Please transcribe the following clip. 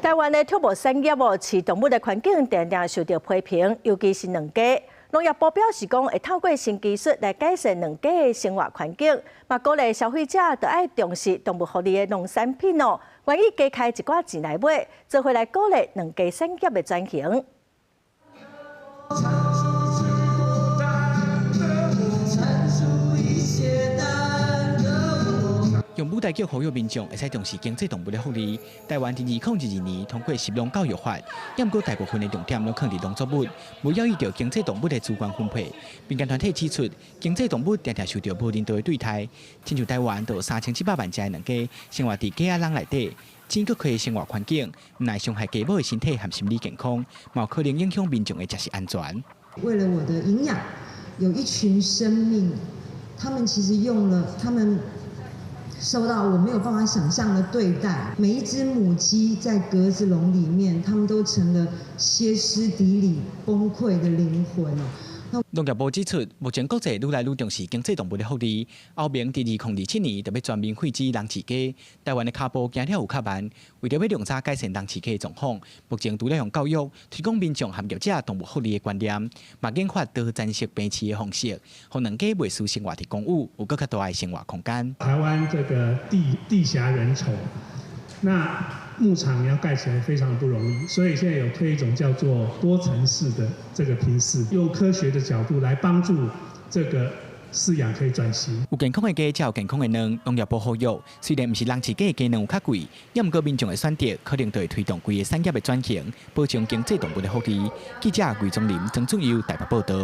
台湾的畜牧产业饲动物的环境常常受到批评，尤其是养鸡。农业部表示讲，会透过新技术来改善养鸡的生活环境，嘛鼓励消费者都爱重视动物福利的农产品哦，愿意加开一寡钱来买，做回来鼓励养鸡产业的转型。 用舞台剧呼吁民众会使重视经济动物的福利。台湾在2022年通过《食农教育法》，不过大部分的重点都放在农作物，无要依着经济动物的资源分配。民间团体指出，经济动物常常受到无人道的对待，亲像台湾都有3700万只的养鸡，生活在鸡仔笼内底，钱佫亏生活环境，唔但伤害鸡母的身体和心理健康，嘛有可能影响民众的食食安全。为了我的营养，有一群生命，他们其实用了他们。 受到我没有办法想象的对待，每一只母鸡在格子笼里面，它们都成了歇斯底里、崩溃的灵魂哦。农业部指出，目前国际愈来愈重视经济动物的福利。欧盟在2027年特别全面废止人饲鸡，台湾的脚步行了有较慢。为了要量早改善人饲鸡的状况，目前除了用教育推广民众和业者动物福利的观念，嘛研发多zan式平饲的方式，让养鸡袂输生活的公务，有更较大的生活空间。台湾这个地狭人稠，那牧场要盖起来非常不容易，所以现在有推一种叫做多层式的这个平饲，用科学的角度来帮助这个饲养可以转型。有健康的鸡才有健康的卵，农业部呼吁，虽然不是人饲鸡的鸡卵有较贵，也不过民众的选择可能就会推动整个产业的转型，保障经济动物的福利。记者魏宗林、曾俊佑台北报道。